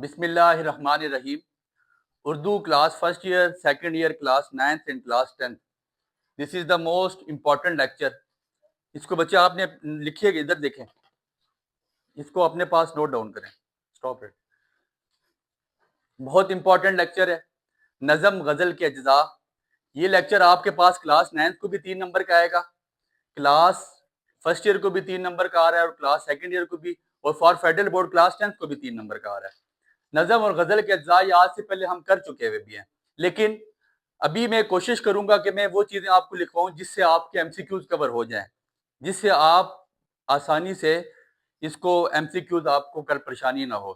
بسم اللہ الرحمن الرحیم. Urdu class first year, second year, class 9th and class 10th. This is the most important lecture. اس کو بچے آپ نے لکھیے گا, ادھر دیکھیں, اس کو اپنے پاس نوٹ ڈاؤن کریں. Stop it. بہت امپورٹنٹ لیکچر ہے, نظم غزل کے اجزاء. یہ لیکچر آپ کے پاس کلاس 9th کو بھی 3 نمبر کا آئے گا, کلاس فرسٹ ایئر کو بھی 3 نمبر کا آ رہا ہے, اور کلاس سیکنڈ ایئر کو بھی, اور for federal board class 10th کو بھی 3 نمبر کا آ رہا ہے. نظم اور غزل کے اجزاء آج سے پہلے ہم کر چکے ہوئے بھی ہیں, لیکن ابھی میں کوشش کروں گا کہ میں وہ چیزیں آپ کو لکھواؤں جس سے آپ کے ایم سی کیوز کور ہو جائیں, جس سے آپ آسانی سے اس کو ایم سی کیوز آپ کو کل پریشانی نہ ہو.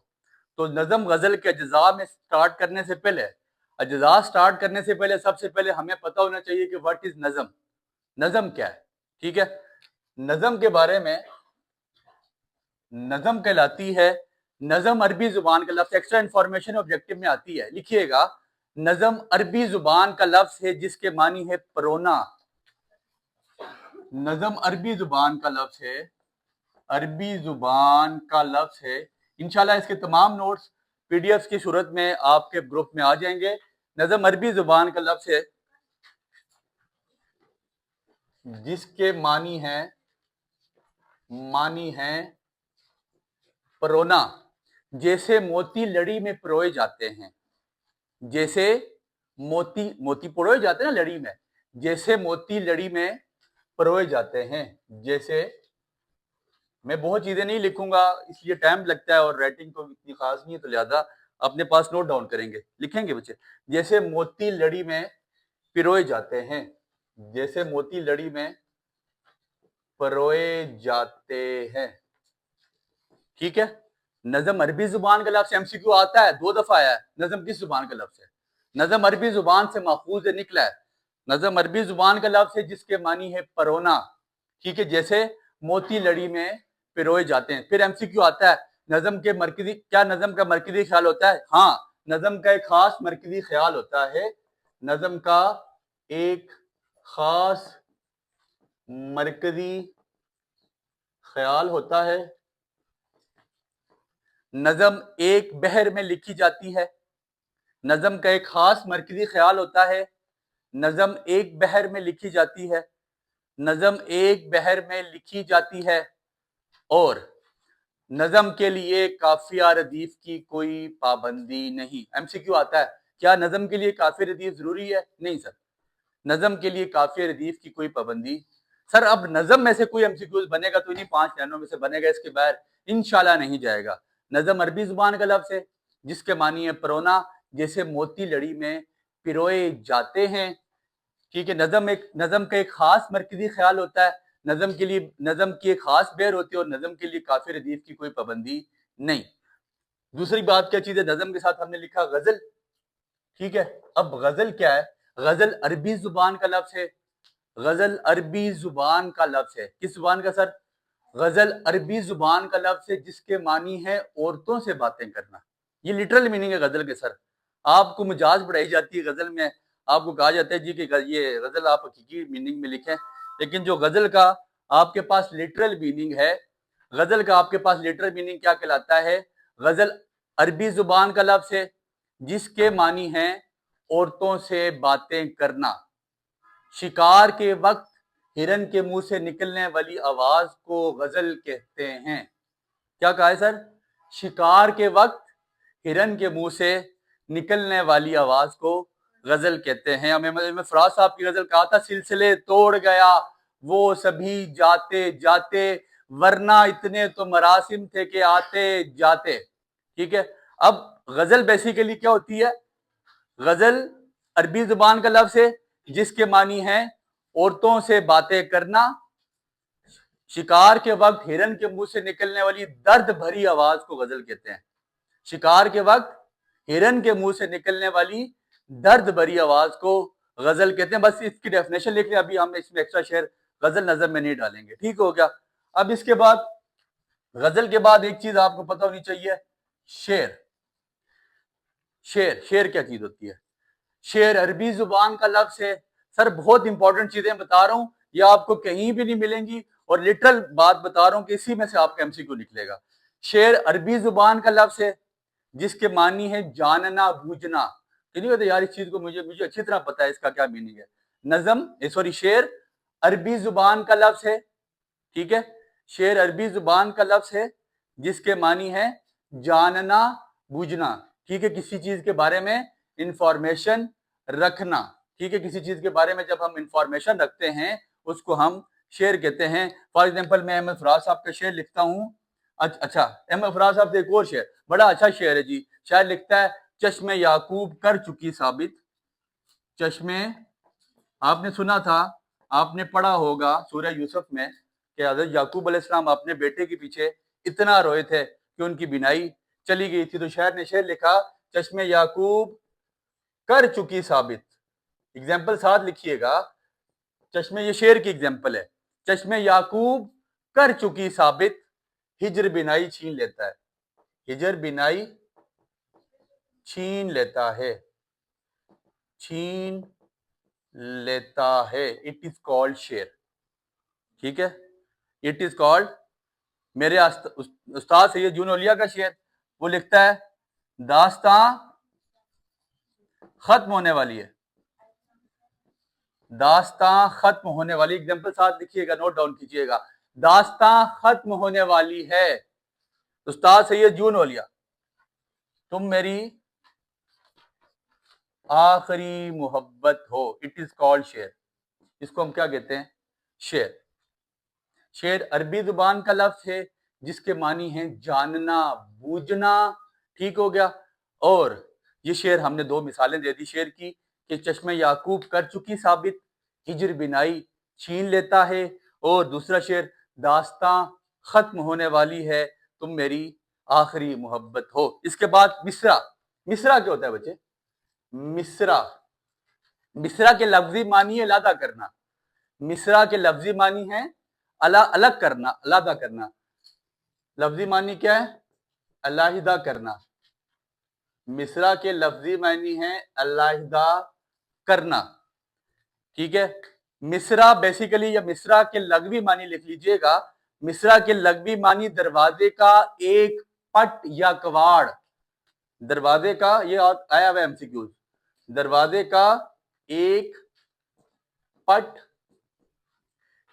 تو نظم غزل کے اجزاء میں سٹارٹ کرنے سے پہلے, اجزاء سٹارٹ کرنے سے پہلے سب سے پہلے ہمیں پتہ ہونا چاہیے کہ واٹ از نظم. نظم کیا ہے؟ ٹھیک ہے, نظم کے بارے میں, نظم کہلاتی ہے, نظم عربی زبان کا لفظ, ایکسٹرا انفارمیشن آبجیکٹو میں آتی ہے, لکھیے گا. نظم عربی زبان کا لفظ ہے جس کے معنی ہے پرونا. نظم عربی زبان کا لفظ ہے, عربی زبان کا لفظ ہے. انشاءاللہ اس کے تمام نوٹس پی ڈی ایف کی صورت میں آپ کے گروپ میں آ جائیں گے. نظم عربی زبان کا لفظ ہے جس کے معنی ہے پرونا, جیسے موتی لڑی میں پروئے جاتے ہیں. جیسے موتی پروئے جاتے ہیں نا لڑی میں, جیسے موتی لڑی میں پروئے جاتے ہیں. جیسے, میں بہت چیزیں نہیں لکھوں گا اس لیے ٹائم لگتا ہے, اور رائٹنگ تو اتنی خاص نہیں ہے, تو لہذا اپنے پاس نوٹ ڈاؤن کریں گے, لکھیں گے بچے. جیسے موتی لڑی میں پروئے جاتے ہیں, جیسے موتی لڑی میں پروئے جاتے ہیں. ٹھیک ہے. نظم عربی زبان کا لفظ ایم سی کیو آتا ہے, 2 دفعہ آیا ہے. نظم کس زبان کا لفظ ہے؟ نظم عربی زبان سے ماخوذ نکلا ہے. نظم عربی زبان کا لفظ ہے جس کے معنی ہے پرونا. ٹھیک ہے, جیسے موتی لڑی میں پروئے جاتے ہیں. پھر ایم سی کیو آتا ہے, نظم کے مرکزی, کیا نظم کا مرکزی خیال ہوتا ہے؟ ہاں, نظم کا ایک خاص مرکزی خیال ہوتا ہے. نظم کا ایک خاص مرکزی خیال ہوتا ہے. نظم ایک بحر میں لکھی جاتی ہے. نظم کا ایک خاص مرکزی خیال ہوتا ہے. نظم ایک بحر میں لکھی جاتی ہے. نظم ایک بحر میں لکھی جاتی ہے, اور نظم کے لیے قافیہ ردیف کی کوئی پابندی نہیں. ایم سی کیو آتا ہے, کیا نظم کے لیے قافیہ ردیف ضروری ہے؟ نہیں سر, نظم کے لیے قافیہ ردیف کی کوئی پابندی. سر اب نظم میں سے کوئی ایم سی کیوز بنے گا تو انہیں 5 لائنوں میں سے بنے گا, اس کے باہر انشاءاللہ نہیں جائے گا. نظم عربی زبان کا لفظ ہے جس کے معنی ہے پرونا, جیسے موتی لڑی میں پروئے جاتے ہیں. ٹھیک ہے, نظم کا ایک خاص مرکزی خیال ہوتا ہے. نظم کی ایک خاص بیر ہوتی ہے, اور نظم کے لیے قافیہ ردیف کی کوئی پابندی نہیں. دوسری بات کیا چیز ہے, نظم کے ساتھ ہم نے لکھا غزل. ٹھیک ہے, اب غزل کیا ہے؟ غزل عربی زبان کا لفظ ہے. غزل عربی زبان کا لفظ ہے. کس زبان کا سر؟ غزل عربی زبان کا لفظ ہے جس کے معنی ہے عورتوں سے باتیں کرنا. یہ لٹرل میننگ ہے غزل کے سر. آپ کو مجاز پڑھائی جاتی ہے غزل میں, آپ کو کہا جاتا ہے جی کہ یہ غزل آپ حقیقی میننگ میں لکھیں, لیکن جو غزل کا آپ کے پاس لٹرل میننگ ہے, غزل کا آپ کے پاس لٹرل میننگ کیا کہلاتا ہے؟ غزل عربی زبان کا لفظ ہے جس کے معنی ہے عورتوں سے باتیں کرنا. شکار کے وقت ہرن کے منہ سے نکلنے والی آواز کو غزل کہتے ہیں. کیا کہا ہے سر؟ شکار کے وقت ہرن کے منہ سے نکلنے والی آواز کو غزل کہتے ہیں. میں فراز صاحب کی غزل کہا تھا, سلسلے توڑ گیا وہ سبھی جاتے جاتے, ورنہ اتنے تو مراسم تھے کہ آتے جاتے. ٹھیک ہے, اب غزل بیسیکلی کیا ہوتی ہے؟ غزل عربی زبان کا لفظ ہے جس کے معنی ہے عورتوں سے باتیں کرنا. شکار کے وقت ہرن کے منہ سے نکلنے والی درد بھری آواز کو غزل کہتے ہیں. شکار کے وقت ہرن کے منہ سے نکلنے والی درد بھری آواز کو غزل کہتے ہیں. بس اس کی ڈیفینیشن لکھ لیں, ابھی ہم اس میں ایکسٹرا شعر غزل نظم میں نہیں ڈالیں گے. ٹھیک ہو گیا. اب اس کے بعد, غزل کے بعد ایک چیز آپ کو پتہ ہونی چاہیے, شعر. شعر کیا چیز ہوتی ہے؟ شعر عربی زبان کا لفظ ہے. سر بہت امپورٹنٹ چیزیں بتا رہا ہوں, یہ آپ کو کہیں بھی نہیں ملیں گی, اور لٹرل بات بتا رہا ہوں کہ اسی میں سے آپ کا ایم سی کیو نکلے گا. شعر عربی زبان کا لفظ ہے جس کے معنی ہے جاننا بوجھنا. نہیں کہتے یار اس چیز کو مجھے اچھی طرح پتا ہے اس کا کیا میننگ ہے. نظم شعر عربی زبان کا لفظ ہے. ٹھیک ہے, شعر عربی زبان کا لفظ ہے جس کے معنی ہے جاننا بوجھنا. ٹھیک ہے, کسی چیز کے بارے میں انفارمیشن رکھنا. ٹھیک ہے, کسی چیز کے بارے میں جب ہم انفارمیشن رکھتے ہیں اس کو ہم شعر کہتے ہیں. فار ایگزامپل میں احمد فراز صاحب کا شعر لکھتا ہوں. اچھا, احمد فراز صاحب سے ایک اور شعر, بڑا اچھا شعر ہے جی. شاعر لکھتا ہے چشم یعقوب کر چکی ثابت. چشم, آپ نے سنا تھا, آپ نے پڑھا ہوگا سورہ یوسف میں کہ حضرت یعقوب علیہ السلام اپنے بیٹے کے پیچھے اتنا روئے تھے کہ ان کی بینائی چلی گئی تھی. تو شاعر نے شعر لکھا چشم یعقوب کر چکی ثابت. ایگزامپل ساتھ لکھیے گا, چشم, یہ شعر کی ایگزامپل ہے. چشم یعقوب کر چکی ثابت, ہجر بینائی چھین لیتا ہے. ہجر بینائی چھین لیتا ہے, چھین لیتا ہے. اٹ از کالڈ شعر. ٹھیک ہے, اٹ از کالڈ. میرے استاد سید جون اولیاء کا شعر, وہ لکھتا ہے داستاں ختم ہونے والی ہے. داستاں ختم ہونے والی, ایگزامپل ساتھ لکھیے گا, نوٹ ڈاؤن کیجئے گا. داستاں ختم ہونے والی ہے. استاد سید جون اولیاء, تم میری آخری محبت ہو. اٹ از کالڈ شعر. اس کو ہم کیا کہتے ہیں؟ شعر. شعر عربی زبان کا لفظ ہے جس کے معنی ہیں جاننا بوجھنا. ٹھیک ہو گیا. اور یہ شعر ہم نے دو مثالیں دے دی شعر کی کہ چشم یعقوب کر چکی ثابت, ہجر بینائی چھین لیتا ہے, اور دوسرا شعر داستاں ختم ہونے والی ہے, تم میری آخری محبت ہو. اس کے بعد مصرع. مصرع کیا ہوتا ہے بچے؟ مصرع, مصرع کے لفظی معنی ہے علیحدہ کرنا. مصرع کے لفظی معنی ہے الگ کرنا, علیحدہ کرنا. لفظی معنی کیا ہے؟ علیحدہ کرنا. مصرع کے لفظی معنی ہے علیحدہ کرنا. ٹھیک ہے, مصرع بیسیکلی, یا مصرع کے لغوی معنی لکھ لیجئے گا. مصرع کے لغوی معنی دروازے کا ایک پٹ یا کواڑ. دروازے کا, یہ آیا ہوا ایم سی کیوز, دروازے کا ایک پٹ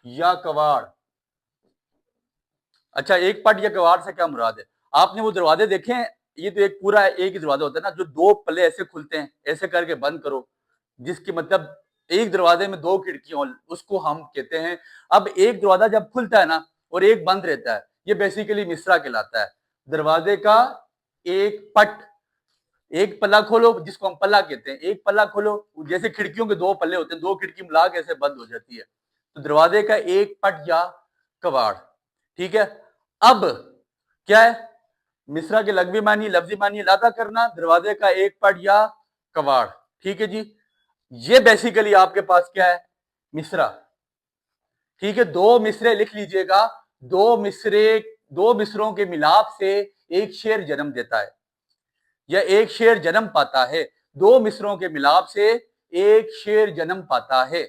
یا کواڑ. اچھا, ایک پٹ یا کواڑ سے کیا مراد ہے؟ آپ نے وہ دروازے دیکھے ہیں, یہ تو ایک پورا ایک ہی دروازہ ہوتا ہے نا, جو دو پلے ایسے کھلتے ہیں, ایسے کر کے بند کرو, جس کی مطلب ایک دروازے میں دو کھڑکیاں ہوں, اس کو ہم کہتے ہیں. اب ایک دروازہ جب کھلتا ہے نا اور ایک بند رہتا ہے, یہ بیسیکلی مصرع کہلاتا ہے. دروازے کا ایک پٹ, ایک پلہ کھولو, جس کو ہم پلہ کہتے ہیں, ایک پلہ کھولو, جیسے کھڑکیوں کے دو پلے ہوتے ہیں, دو کھڑکی ملا کے ایسے بند ہو جاتی ہے. تو دروازے کا ایک پٹ یا کواڑ. ٹھیک ہے, اب کیا ہے؟ مصرع کے لغوی معنی, لفظی معنی علیحدہ کرنا, دروازے کا ایک پٹ یا کواڑ. ٹھیک ہے جی, یہ بیسیکلی آپ کے پاس کیا ہے؟ مصرع. ٹھیک ہے, دو مصرے لکھ لیجئے گا. دو مصروں کے ملاپ سے ایک شعر جنم دیتا ہے, یا ایک شعر جنم پاتا ہے. دو مصروں کے ملاپ سے ایک شعر جنم پاتا ہے.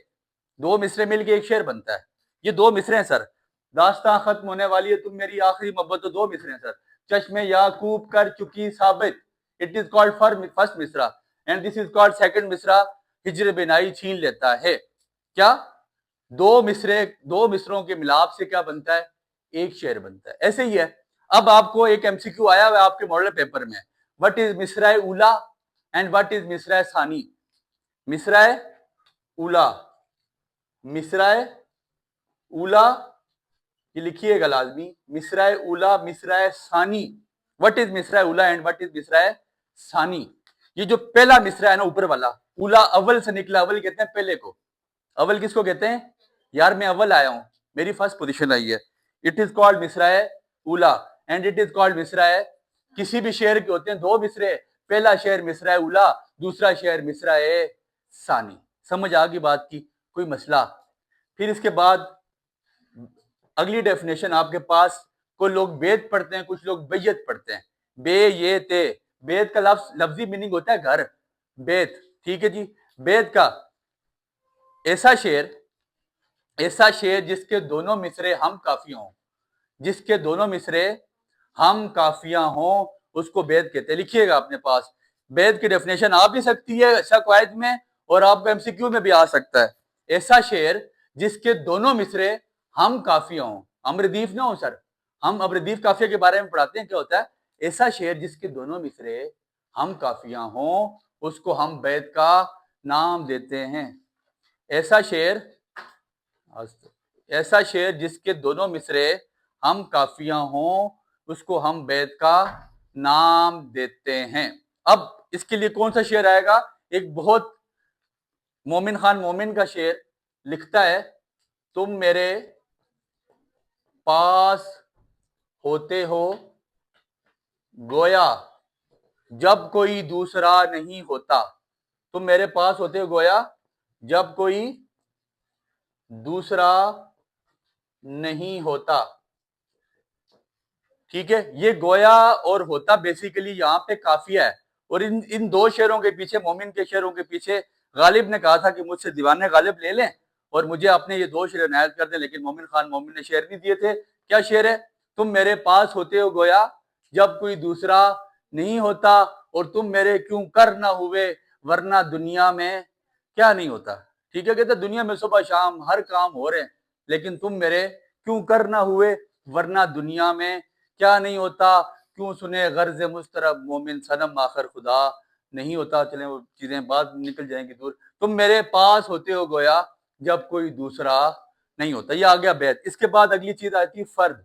دو مصرے مل کے ایک شعر بنتا ہے. یہ دو مصرے ہیں سر. داستاں ختم ہونے والی ہے, تم میری آخری محبت ہو, دو مصرے ہیں سر. چشم یعقوب کر چکی ثابت, اٹ از کالڈ فرسٹ مصرع, and this is called second مصرع, ہجر بینائی چھین لیتا ہے. کیا دو مصروں کے ملاپ سے کیا بنتا ہے؟ ایک شعر بنتا ہے. ایسے ہی ہے. اب آپ کو ایک ایم سی کیو آیا ہوا آپ کے ماڈل پیپر میں, what is مصرع اولا and what is مصرع ثانی. مصرع اولا, مصرع اولا, یہ لکھیے گا لازمی, مصرع اولا, مصرع ثانی. what is مصرع اولا and what is مصرع ثانی. یہ جو پہلا مصرع ہے نا اوپر والا, اولا اول سے نکلا, اول کہتے ہیں پہلے کو. اول کس کو کہتے ہیں؟ یار میں اول آیا ہوں, میری فرسٹ پوزیشن آئی ہے. اٹ از کالڈ مصرع اولا اینڈ اٹ از کالڈ مصرع. کسی بھی شعر کے ہوتے ہیں دو مصرے, پہلا شعر مصرع اولا, دوسرا شعر مصرع ثانی. سمجھ آ گئی بات کی؟ کوئی مسئلہ؟ پھر اس کے بعد اگلی ڈیفینیشن آپ کے پاس, کوئی لوگ بیت پڑھتے ہیں, کچھ لوگ بیت پڑھتے ہیں. بے یہ تے, بیت کا لفظی میننگ ہوتا ہے گھر, بیت. ٹھیک ہے جی, بیت کا ایسا شعر جس کے دونوں مصرے ہم کافیہ ہوں, جس کے دونوں مصرے ہم کافیہ ہوں, اس کو بیت کہتے ہیں. لکھیے گا اپنے پاس, بیت کی ڈیفینیشن آ بھی سکتی ہے ایسا قواعد میں, اور آپ کو ایم سی کیو میں بھی آ سکتا ہے. ایسا شعر جس کے دونوں مصرے ہم قافیہ ہوں, امردیف نہ ہوں سر, ہم امردیف قافیہ کے بارے میں پڑھاتے ہیں, کیا ہوتا ہے ایسا شعر جس کے دونوں مصرے ہم قافیہ ہوں, اس کو ہم بیت کا نام دیتے ہیں. ایسا شعر جس کے دونوں مصرے ہم قافیہ ہوں, اس کو ہم بیت کا نام دیتے ہیں. اب اس کے لیے کون سا شعر آئے گا؟ ایک بہت مومن خان مومن کا شعر لکھتا ہے, تم میرے پاس ہوتے ہو گویا جب کوئی دوسرا نہیں ہوتا. تم میرے پاس ہوتے ہو گویا جب کوئی دوسرا نہیں ہوتا. ٹھیک ہے, یہ گویا اور ہوتا بیسیکلی یہاں پہ قافیہ ہے, اور ان دو شعروں کے پیچھے, مومن کے شعروں کے پیچھے غالب نے کہا تھا کہ مجھ سے دیوانے غالب لے لیں اور مجھے اپنے یہ دو شعر عنایت کر دیں, لیکن مومن خان مومن نے شعر نہیں دیے تھے. کیا شعر ہے؟ تم میرے پاس ہوتے ہو گویا جب کوئی دوسرا نہیں ہوتا, اور تم میرے کیوں کر نہ ہوئے ورنہ دنیا میں کیا نہیں ہوتا. ٹھیک ہے, کہتے دنیا میں صبح شام ہر کام ہو رہے ہیں, لیکن تم میرے کیوں کر نہ ہوئے ورنہ دنیا میں کیا نہیں ہوتا. کیوں سنے غرض مسترب مومن صنم آخر خدا نہیں ہوتا. چلیں وہ چیزیں بعد نکل جائیں گی دور. تم میرے پاس ہوتے ہو گویا جب کوئی دوسرا نہیں ہوتا. یہ آ گیا بیت. اس کے بعد اگلی چیز آتی ہے فرد.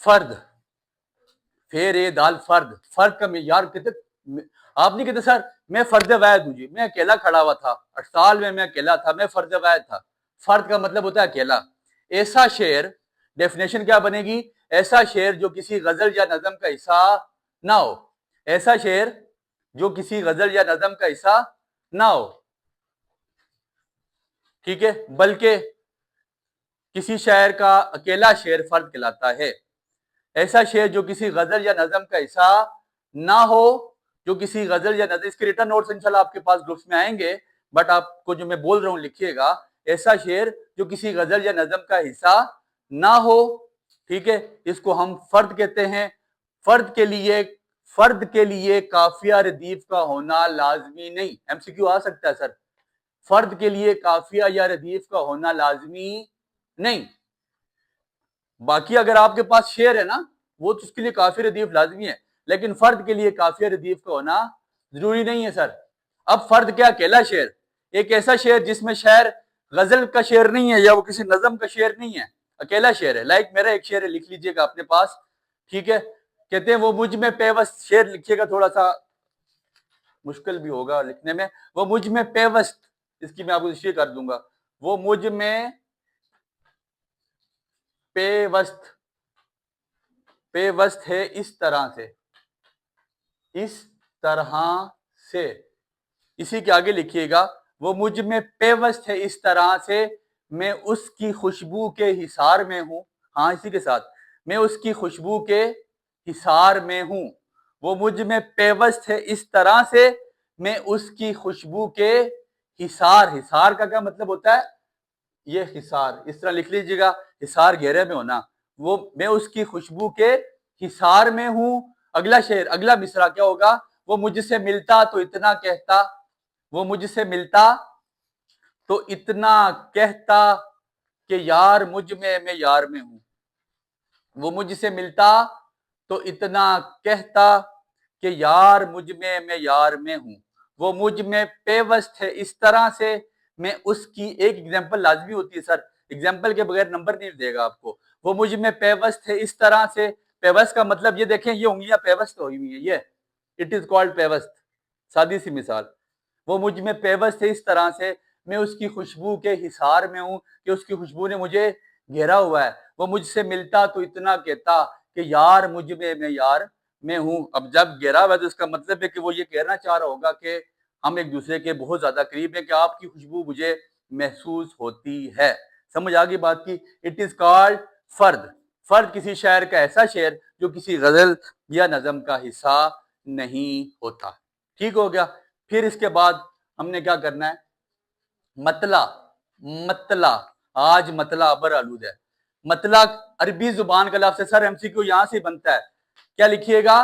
فرد پھر یہ دال فرد. فرد کا معیار کہتے, آپ نہیں کہتے سر میں فرد واحد ہوں, جی میں اکیلا کھڑا ہوا تھا 8 سال میں اکیلا تھا, میں فرد واحد تھا. فرد کا مطلب ہوتا ہے اکیلا. ایسا شعر ڈیفینیشن کیا بنے گی؟ ایسا شعر جو کسی غزل یا نظم کا حصہ نہ ہو. ایسا شعر جو کسی غزل یا نظم کا حصہ نہ ہو, ٹھیک ہے, بلکہ کسی شاعر کا اکیلا شعر فرد کہلاتا ہے. ایسا شعر جو کسی غزل یا نظم کا حصہ نہ ہو, جو کسی غزل یا نظم, اس کے ریٹن نوٹس انشاءاللہ آپ کے پاس گروپس میں آئیں گے, بٹ آپ کو جو میں بول رہا ہوں لکھیے گا. ایسا شعر جو کسی غزل یا نظم کا حصہ نہ ہو, ٹھیک ہے, اس کو ہم فرد کہتے ہیں. فرد کے لیے قافیہ ردیف کا ہونا لازمی نہیں. ایم سی کیو آ سکتا ہے سر, فرد کے لیے قافیہ یا ردیف کا ہونا لازمی نہیں. باقی اگر آپ کے پاس شعر ہے نا, وہ تو اس کے لیے قافیہ ردیف لازمی ہے, لیکن فرد کے لیے قافیہ ردیف کا ہونا ضروری نہیں ہے سر. اب فرد کیا؟ اکیلا شعر. ایک ایسا شعر جس میں شاعر غزل کا شعر نہیں ہے یا وہ کسی نظم کا شعر نہیں ہے, اکیلا شعر ہے. لائک میرا ایک شعر ہے, لکھ لیجئے گا اپنے پاس, ٹھیک ہے. کہتے ہیں وہ مجھ میں پیوست, شعر لکھیے گا, تھوڑا سا مشکل بھی ہوگا لکھنے میں. وہ مجھ میں پیوست, اس کی میں آپ کو تشریح کر دوں گا. وہ مجھ میں پیوست ہے اس طرح سے. اسی کے آگے لکھیے گا, وہ مجھ میں پیوست ہے اس طرح سے, میں اس کی خوشبو کے حصار میں ہوں. ہاں, اسی کے ساتھ, میں اس کی خوشبو کے حصار میں ہوں. وہ مجھ میں پیوست ہے اس طرح سے, میں اس کی خوشبو کے حصار کا کیا مطلب ہوتا ہے؟ یہ حصار, اس طرح لکھ لیجیے گا, حصار گہرے میں ہونا. وہ میں اس کی خوشبو کے حصار میں ہوں. اگلا شعر, اگلا مصرع کیا ہوگا؟ وہ مجھ سے ملتا تو اتنا کہتا, وہ مجھ سے ملتا تو اتنا کہتا کہ یار مجھ میں یار میں ہوں. وہ مجھ سے ملتا تو اتنا کہتا کہ یار مجھ میں یار میں ہوں. وہ مجھ میں پیوست ہے اس طرح سے, میں اس کی, ایک ایگزامپل لازمی ہوتی ہے سر, ایگزامپل کے بغیر نمبر نہیں دے گا آپ کو. وہ مجھ میں پیوست ہے اس طرح سے, پیوست کا مطلب یہ دیکھیں, یہ انگلیاں پیوست ہوئی ہوئی ہیں, یہ اٹ از کالڈ پیوست. سادی سی مثال, وہ مجھ میں پیوست ہے اس طرح سے, میں اس کی خوشبو کے حصار میں ہوں, کہ اس کی خوشبو نے مجھے گھیرا ہوا ہے. وہ مجھ سے ملتا تو اتنا کہتا کہ یار مجھ میں یار میں ہوں. اب جب گھیرا ہوا ہے تو اس کا مطلب ہے کہ وہ یہ کہنا چاہ رہا ہوگا کہ ہم ایک دوسرے کے بہت زیادہ قریب ہیں, کہ آپ کی خوشبو مجھے محسوس ہوتی ہے. سمجھ آگئی بات کی؟ اٹ از کالڈ فرد. فرد کسی شاعر کا ایسا شعر جو کسی غزل یا نظم کا حصہ نہیں ہوتا. ٹھیک ہو گیا. پھر اس کے بعد ہم نے کیا کرنا ہے؟ مطلع. آج مطلع ابر آلود ہے. مطلع عربی زبان کا لفظ ہے سر, ایم سی کیو یہاں سے بنتا ہے. کیا لکھیے گا؟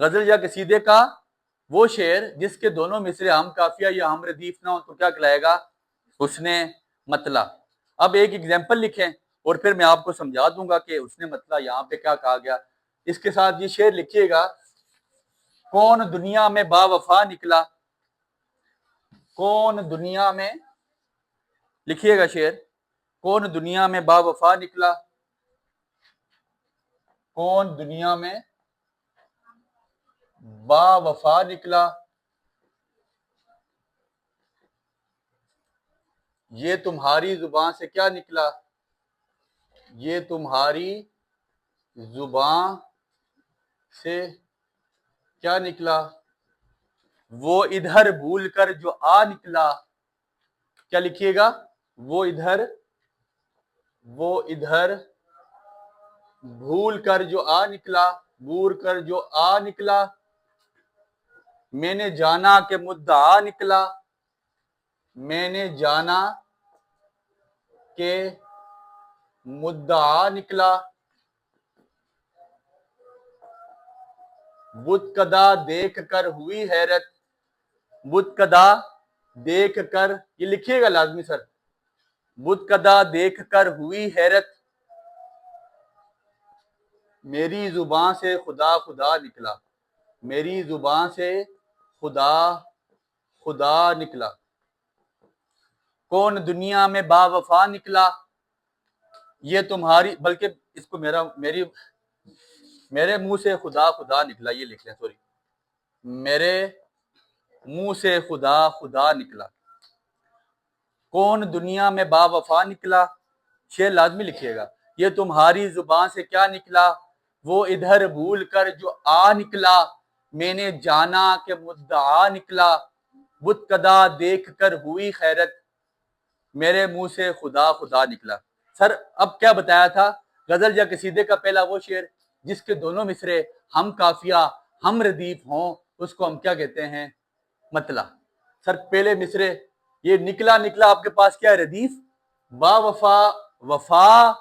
غزل یا قصیدے کا وہ شعر جس کے دونوں مصرے ہم قافیہ یا ہم ردیف نہ ہو تو کیا کہلائے گا؟ حسن مطلع۔ اب ایک ایگزامپل لکھیں اور پھر میں آپ کو سمجھا دوں گا کہ حسن مطلع یہاں پہ کیا کہا گیا۔ اس کے ساتھ یہ شعر لکھیے گا، کون دنیا میں با وفا نکلا، کون دنیا میں، لکھیے گا شعر، کون دنیا میں با وفا نکلا، کون دنیا میں با وفا نکلا، یہ تمہاری زبان سے کیا نکلا، یہ تمہاری زبان سے کیا نکلا، وہ ادھر بھول کر جو آ نکلا، کیا لکھیے گا؟ وہ ادھر بھول کر جو آ نکلا، بھول کر جو آ نکلا، میں نے جانا کہ مدعا نکلا، میں نے جانا کہ مدعا نکلا، بت کدا دیکھ کر ہوئی حیرت، بت کدا دیکھ کر، یہ لکھیے گا لازمی سر، بت کدا دیکھ کر ہوئی حیرت، میری زبان سے خدا خدا نکلا، میری زبان سے خدا خدا نکلا، کون دنیا میں با وفا نکلا، یہ تمہاری، بلکہ اس کو میرے منہ سے خدا خدا نکلا، یہ لکھ لیں، سوری، میرے منہ سے خدا خدا نکلا، کون دنیا میں با وفا نکلا، شعر لازمی لکھیے گا، یہ تمہاری زبان سے کیا نکلا، وہ ادھر بھول کر جو آ نکلا، میں نے جانا کہ مدعا نکلا، بت کدا دیکھ کر ہوئی حیرت، میرے منہ سے خدا خدا نکلا۔ سر اب کیا بتایا تھا؟ غزل یا قصیدے کا پہلا وہ شعر جس کے دونوں مصرے ہم قافیہ ہم ردیف ہوں، اس کو ہم کیا کہتے ہیں؟ مطلع۔ سر پہلے مصرے یہ نکلا نکلا آپ کے پاس کیا ہے؟ ردیف۔ با وفا، وفا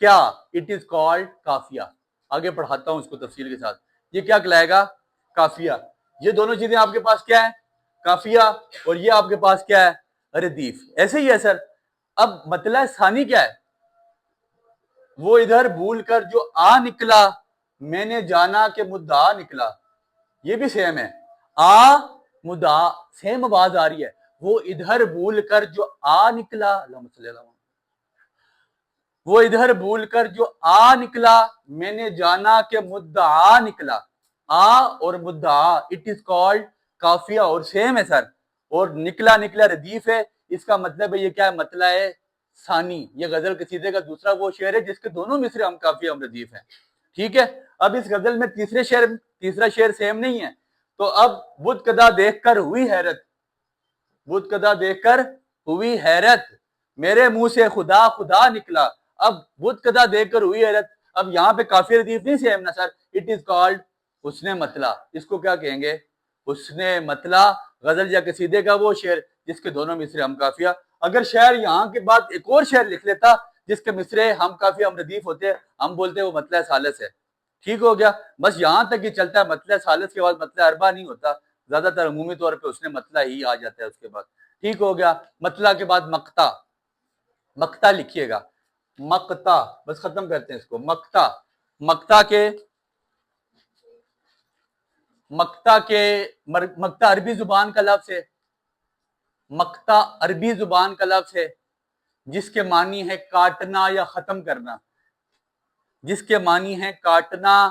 کیا؟ اٹ از کالڈ قافیہ۔ آگے پڑھاتا ہوں اس کو تفصیل کے ساتھ۔ یہ کیا کہلائے گا؟ قافیہ۔ یہ دونوں چیزیں آپ کے پاس کیا ہے؟ قافیہ، اور یہ آپ کے پاس کیا ہے؟ ردیف۔ ایسے ہی ہے سر۔ اب مطلع ثانی کیا ہے؟ وہ ادھر بھول کر جو آ نکلا، میں نے جانا کہ مدعا نکلا، یہ بھی سیم ہے، آ مدعا، سیم آواز آ رہی ہے، وہ ادھر بھول کر جو آ نکلا، اللہم صلی اللہ علیہ وسلم، وہ ادھر بھول کر جو آ نکلا، میں نے جانا کہ مدعا نکلا، آ اور مدعا اٹ از کالڈ قافیہ، اور سیم ہے سر، اور نکلا نکلا ردیف ہے، اس کا مطلب ہے یہ کیا ہے؟ مطلع ہے ثانی۔ یہ غزل قصیدے کا دوسرا وہ شعر ہے جس کے دونوں مصرے ہم قافیہ ہم ردیف ہیں، ٹھیک ہے۔ اب اس غزل میں تیسرا شعر سیم نہیں ہے، تو اب بت کدا دیکھ کر ہوئی حیرت، بت کدا دیکھ کر ہوئی حیرت، میرے منہ سے خدا خدا نکلا، اب بت کدا دیکھ کر ہوئی حیرت، اب یہاں پہ قافیہ ردیف نہیں سیم نا سر، اٹ از کالڈ حسن مطلع۔ اس کو کیا کہیں گے؟ حسن مطلع۔ غزل یا قصیدے کا وہ شعر جس کے دونوں مصرے ہم قافیہ۔ اگر شاعر یہاں کے بعد ایک اور شعر لکھ لیتا جس کے مصرے ہم قافیہ ہم ردیف ہوتے، ہم بولتے وہ مطلع ثالث ہے، ٹھیک ہو گیا۔ بس یہاں تک ہی چلتا ہے، مطلع ثالث کے بعد مطلع اربع نہیں ہوتا، زیادہ تر عمومی طور پہ حسن مطلع ہی آ جاتا ہے اس کے بعد، ٹھیک ہو گیا۔ مطلع کے بعد مقطع، مقطع لکھیے گا، مقطع، بس ختم کرتے ہیں اس کو، مقطع۔ مقطع عربی زبان کا لفظ ہے، مقطع عربی زبان کا لفظ ہے جس کے معنی ہے کاٹنا یا ختم کرنا، جس کے معنی ہے کاٹنا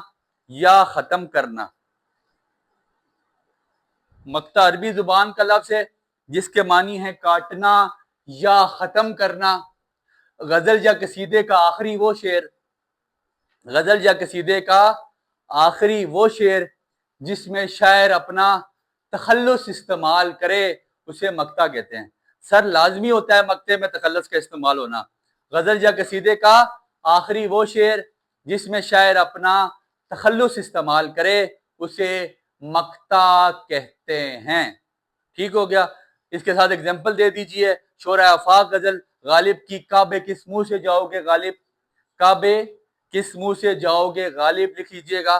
یا ختم کرنا۔ مقطع عربی زبان کا لفظ ہے جس کے معنی ہے کاٹنا یا ختم کرنا۔ غزل یا قصیدے کا آخری وہ شعر، غزل یا قصیدے کا آخری وہ شعر جس میں شاعر اپنا تخلص استعمال کرے اسے مقطع کہتے ہیں۔ سر لازمی ہوتا ہے مقطع میں تخلص کا استعمال ہونا۔ غزل یا قصیدے کا آخری وہ شعر جس میں شاعر اپنا تخلص استعمال کرے اسے مقطع کہتے ہیں، ٹھیک ہو گیا۔ اس کے ساتھ ایگزامپل دے دیجئے، شورۂ آفاق غزل، غالب کی کعبے کس منہ سے جاؤ گے غالب، کعبے کس منہ سے جاؤ گے غالب لکھ لیجئے گا،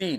3।